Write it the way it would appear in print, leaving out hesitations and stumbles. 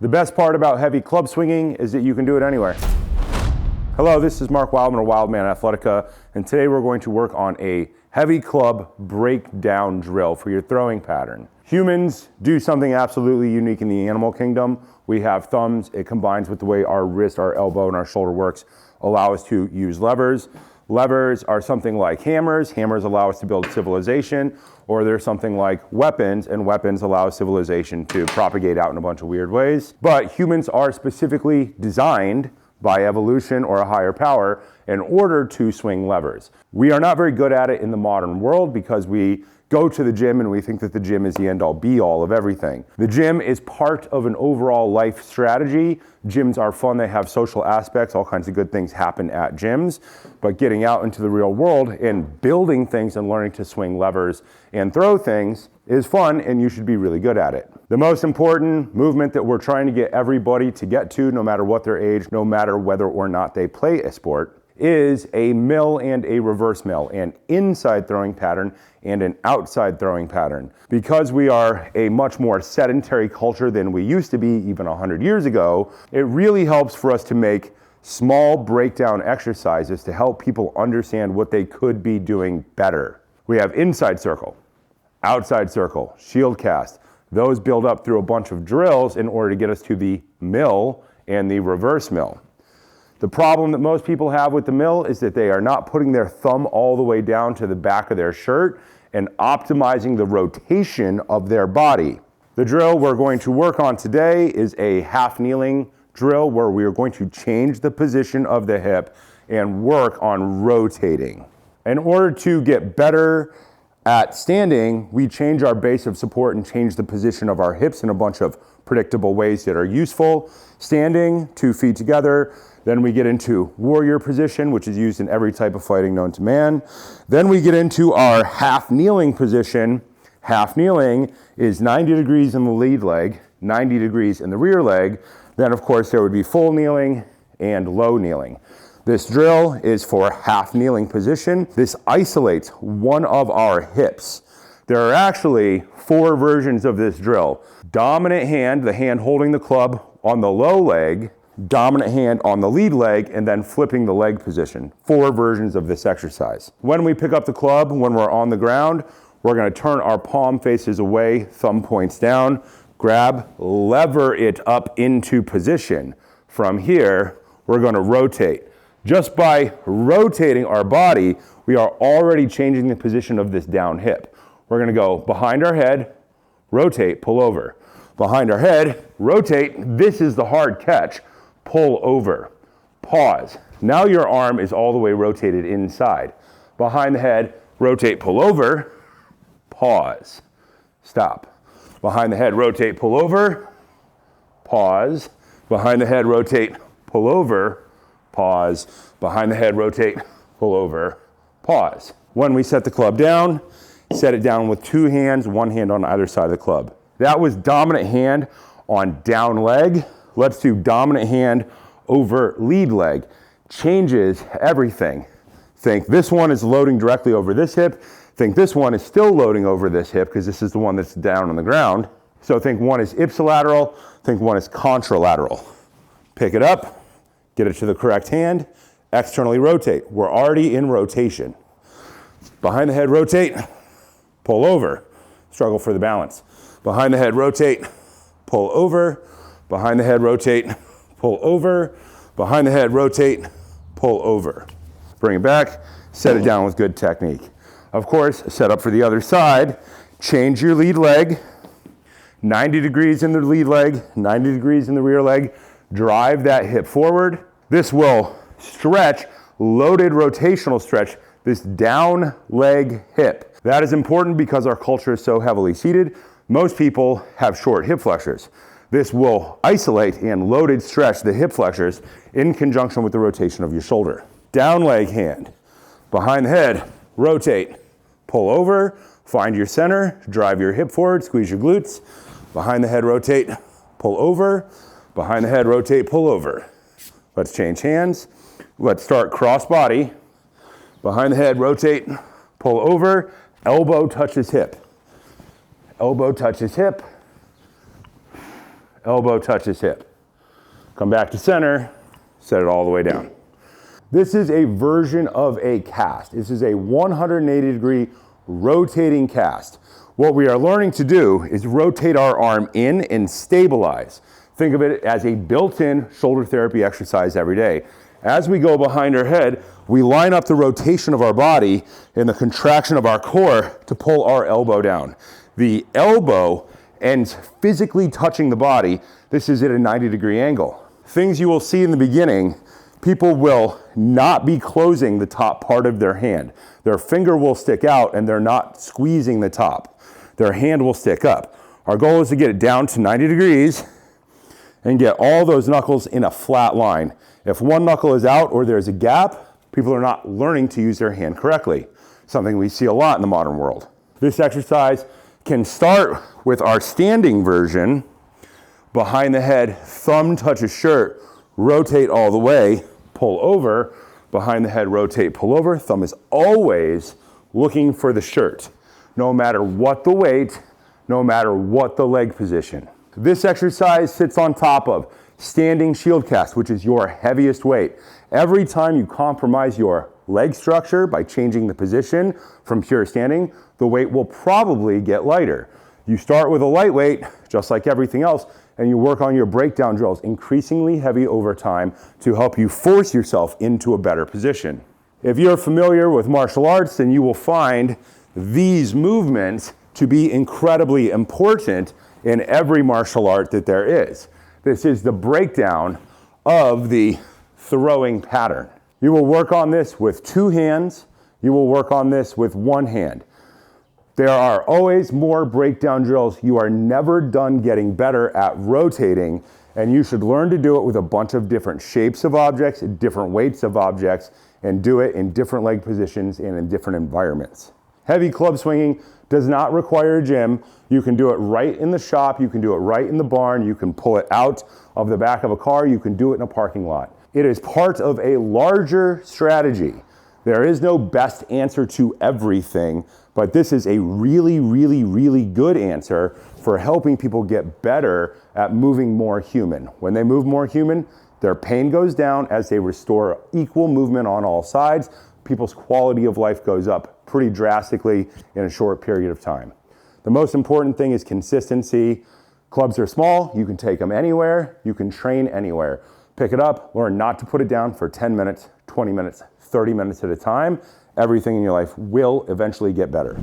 The best part about heavy club swinging is that you can do it anywhere. Hello, this is Mark Wildman of Wildman Athletica, and today we're going to work on a heavy club breakdown drill for your throwing pattern. Humans do something absolutely unique in the animal kingdom. We have thumbs. It combines with the way our wrist, our elbow, and our shoulder works, allow us to use levers. Levers are something like hammers. Hammers allow us to build civilization, or there's something like weapons, and weapons allow civilization to propagate out in a bunch of weird ways. But humans are specifically designed by evolution or a higher power in order to swing levers. We are not very good at it in the modern world because we go to the gym and we think that the gym is the end-all be-all of everything. The gym is part of an overall life strategy. Gyms are fun, they have social aspects, all kinds of good things happen at gyms, but getting out into the real world and building things and learning to swing levers and throw things is fun, and you should be really good at it. The most important movement that we're trying to get everybody to get to, no matter what their age, no matter whether or not they play a sport, is a mill and a reverse mill, an inside throwing pattern and an outside throwing pattern. Because we are a much more sedentary culture than we used to be even 100 years ago, it really helps for us to make small breakdown exercises to help people understand what they could be doing better. We have inside circle, outside circle, shield cast. Those build up through a bunch of drills in order to get us to the mill and the reverse mill. The problem that most people have with the mill is that they are not putting their thumb all the way down to the back of their shirt and optimizing the rotation of their body. The drill we're going to work on today is a half kneeling drill where we are going to change the position of the hip and work on rotating. In order to get better at standing, we change our base of support and change the position of our hips in a bunch of predictable ways that are useful. Standing, 2 feet together. Then we get into warrior position, which is used in every type of fighting known to man. Then we get into our half kneeling position. Half kneeling is 90 degrees in the lead leg, 90 degrees in the rear leg. Then of course there would be full kneeling and low kneeling. This drill is for half kneeling position. This isolates one of our hips. There are actually 4 versions of this drill. Dominant hand, the hand holding the club on the low leg, dominant hand on the lead leg, and then flipping the leg position. 4 versions of this exercise. When we pick up the club, when we're on the ground, we're gonna turn our palm faces away, thumb points down, grab, lever it up into position. From here, we're gonna rotate. Just by rotating our body, we are already changing the position of this down hip. We're gonna go behind our head, rotate, pull over. Behind our head, rotate, this is the hard catch, pull over, pause. Now your arm is all the way rotated inside. Behind the head, rotate, pull over, pause, stop. Behind the head, rotate, pull over, pause. Behind the head, rotate, pull over, pause. Behind the head, rotate, pull over, pause. When we set the club down, set it down with 2 hands, 1 hand on either side of the club. That was dominant hand on down leg. Let's do dominant hand over lead leg. Changes everything. Think this one is loading directly over this hip. Think this one is still loading over this hip because this is the one that's down on the ground. So think one is ipsilateral, think one is contralateral. Pick it up, get it to the correct hand, externally rotate. We're already in rotation. Behind the head, rotate, pull over. Struggle for the balance. Behind the head, rotate, pull over. Behind the head, rotate, pull over. Behind the head, rotate, pull over. Bring it back, set it down with good technique. Of course, set up for the other side. Change your lead leg. 90 degrees in the lead leg, 90 degrees in the rear leg. Drive that hip forward. This will stretch, loaded rotational stretch, this down leg hip. That is important because our culture is so heavily seated. Most people have short hip flexors. This will isolate and loaded stretch the hip flexors in conjunction with the rotation of your shoulder. Down leg hand, behind the head, rotate, pull over, find your center, drive your hip forward, squeeze your glutes. Behind the head, rotate, pull over. Behind the head, rotate, pull over. Let's change hands. Let's start cross body. Behind the head, rotate, pull over, elbow touches hip. Elbow touches hip. elbow touches hip. Come back to center, set it all the way down. This is a version of a cast. This is a 180-degree rotating cast. What we are learning to do is rotate our arm in and stabilize. Think of it as a built-in shoulder therapy exercise every day. As we go behind our head, we line up the rotation of our body and the contraction of our core to pull our elbow down. The elbow ends physically touching the body. This is at a 90-degree angle. Things you will see in the beginning, people will not be closing the top part of their hand. Their finger will stick out and they're not squeezing the top. Their hand will stick up. Our goal is to get it down to 90 degrees and get all those knuckles in a flat line. If one knuckle is out or there's a gap, people are not learning to use their hand correctly, something we see a lot in the modern world. This exercise can start with our standing version, behind the head, thumb touches shirt, rotate all the way, pull over, behind the head, rotate, pull over. Thumb is always looking for the shirt, no matter what the weight, no matter what the leg position. This exercise sits on top of standing shield cast, which is your heaviest weight. Every time you compromise your leg structure by changing the position from pure standing, the weight will probably get lighter. You start with a light weight, just like everything else, and you work on your breakdown drills, increasingly heavy over time to help you force yourself into a better position. If you're familiar with martial arts, then you will find these movements to be incredibly important in every martial art that there is. This is the breakdown of the throwing pattern. You will work on this with two hands. You will work on this with one hand. There are always more breakdown drills. You are never done getting better at rotating, and you should learn to do it with a bunch of different shapes of objects, different weights of objects, and do it in different leg positions and in different environments. Heavy club swinging does not require a gym. You can do it right in the shop. You can do it right in the barn. You can pull it out of the back of a car. You can do it in a parking lot. It is part of a larger strategy. There is no best answer to everything, but this is a really, really, really good answer for helping people get better at moving more human. When they move more human, their pain goes down as they restore equal movement on all sides. People's quality of life goes up pretty drastically in a short period of time. The most important thing is consistency. Clubs are small, you can take them anywhere, you can train anywhere. Pick it up, learn not to put it down for 10 minutes, 20 minutes, 30 minutes at a time. Everything in your life will eventually get better.